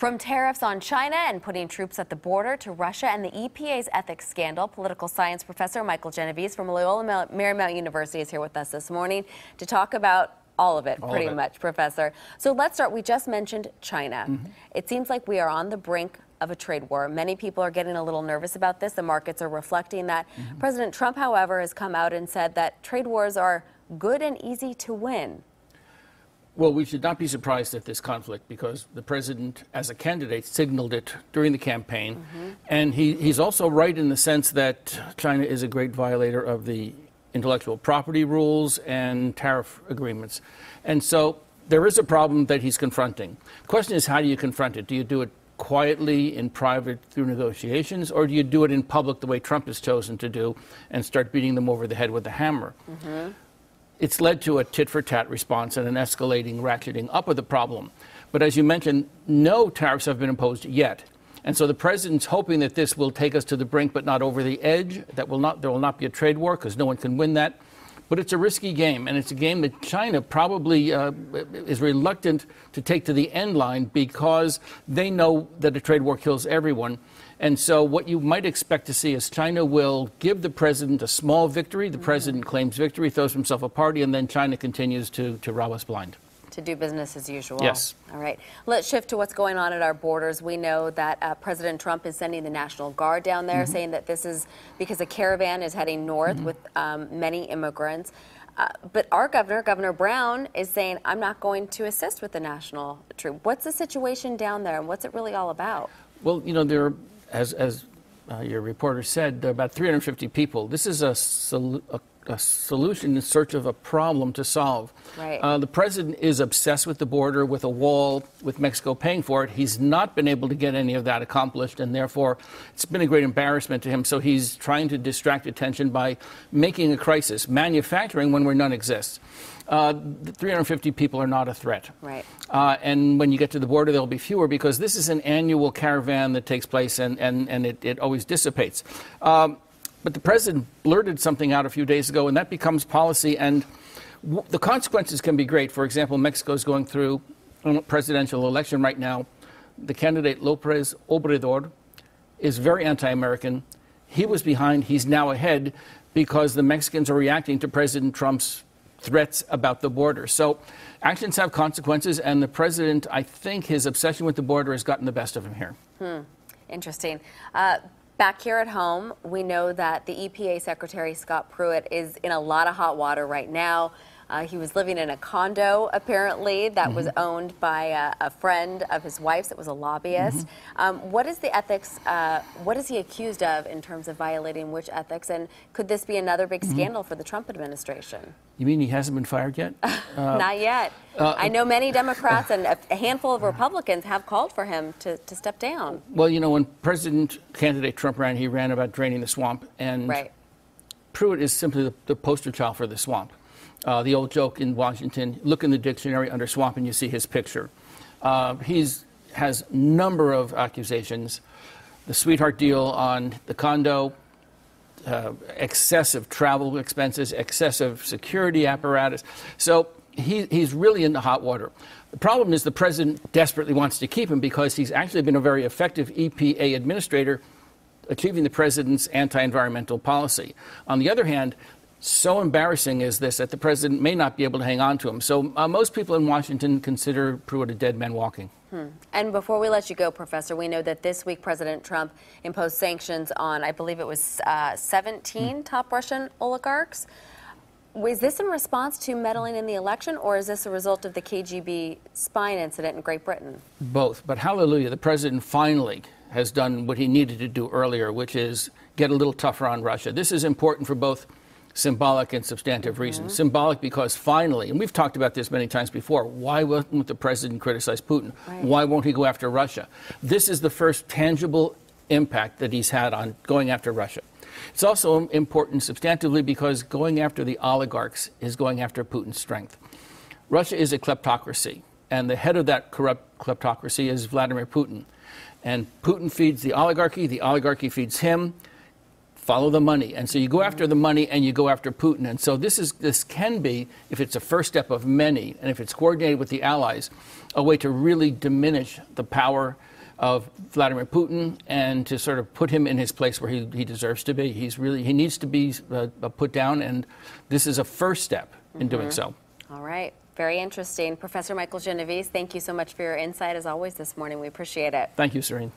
From tariffs on China and putting troops at the border to Russia and the EPA's ethics scandal, political science professor Michael Genovese from Loyola Marymount University is here with us this morning to talk about all of it, pretty much, Professor. So let's start. We just mentioned China. It seems like we are on the brink of a trade war. Many people are getting a little nervous about this. The markets are reflecting that. President Trump, however, has come out and said that trade wars are good and easy to win. Well, we should not be surprised at this conflict because the president, as a candidate, signaled it during the campaign. And he's also right in the sense that China is a great violator of the intellectual property rules and tariff agreements. And so there is a problem that he's confronting. The question is, how do you confront it? Do you do it quietly in private through negotiations, or do you do it in public the way Trump has chosen to do and start beating them over the head with a hammer? It's led to a tit-for-tat response and an escalating, ratcheting up of the problem. But as you mentioned, no tariffs have been imposed yet. And so the president's hoping that this will take us to the brink, but not over the edge, that there will not be a trade war, because no one can win that. But it's a risky game, and it's a game that China probably is reluctant to take to the end line because they know that a trade war kills everyone. And so what you might expect to see is China will give the president a small victory. The president claims victory, throws himself a party, and then China continues to rob us blind. To do business as usual. Yes. All right. Let's shift to what's going on at our borders. We know that President Trump is sending the National Guard down there, saying that this is because a caravan is heading north with many immigrants. But our governor, Governor Brown, is saying, I'm not going to assist with the national troop. What's the situation down there, and what's it really all about? Well, you know, there are, as your reporter said, there are about 350 people. This is a solution in search of a problem to solve. Right. The president is obsessed with the border, with a wall, with Mexico paying for it. He's not been able to get any of that accomplished, and therefore it's been a great embarrassment to him. So he's trying to distract attention by making a crisis, manufacturing one where none exists. 350 people are not a threat. Right. And when you get to the border, there'll be fewer because this is an annual caravan that takes place and it always dissipates. But the president blurted something out a few days ago, and that becomes policy. And the consequences can be great. For example, Mexico is going through a presidential election right now. The candidate, López Obrador, is very anti-American. He was behind. He's now ahead because the Mexicans are reacting to President Trump's threats about the border. So actions have consequences, and the president, I think his obsession with the border has gotten the best of him here. Interesting. Back here at home, we know that the EPA Secretary Scott Pruitt is in a lot of hot water right now. He was living in a condo, apparently, that was owned by a friend of his wife's that was a lobbyist. What is the ethics, what is he accused of in terms of violating which ethics, and could this be another big scandal for the Trump administration? You mean he hasn't been fired yet? Not yet. I know many Democrats and a handful of Republicans have called for him to step down. Well, you know, when candidate Trump ran, he ran about draining the swamp, and Pruitt is simply the poster child for the swamp. The old joke in Washington, look in the dictionary under swamp and you see his picture. He has a number of accusations. The sweetheart deal on the condo, excessive travel expenses, excessive security apparatus. So he's really in the hot water. The problem is the president desperately wants to keep him because he's actually been a very effective EPA administrator, achieving the president's anti-environmental policy. On the other hand, so embarrassing is this that the president may not be able to hang on to him. So most people in Washington consider Pruitt a dead man walking. And before we let you go, Professor, we know that this week President Trump imposed sanctions on, I believe it was 17 top Russian oligarchs. Was this in response to meddling in the election, or is this a result of the KGB spying incident in Great Britain? Both. But hallelujah, the president finally has done what he needed to do earlier, which is get a little tougher on Russia. This is important for both symbolic and substantive reasons. Symbolic because finally, and we've talked about this many times before, why won't the president criticize Putin? Why won't he go after Russia? This is the first tangible impact that he's had on going after Russia. It's also important substantively because going after the oligarchs is going after Putin's strength. Russia is a kleptocracy, and the head of that corrupt kleptocracy is Vladimir Putin. And Putin feeds the oligarchy feeds him. Follow the money. And so you go after the money and you go after Putin. And so this can be, if it's a first step of many, and if it's coordinated with the allies, a way to really diminish the power of Vladimir Putin and to sort of put him in his place where he deserves to be. He needs to be put down, and this is a first step in doing so. All right. Very interesting. Professor Michael Genovese, thank you so much for your insight as always this morning. We appreciate it. Thank you, Serene.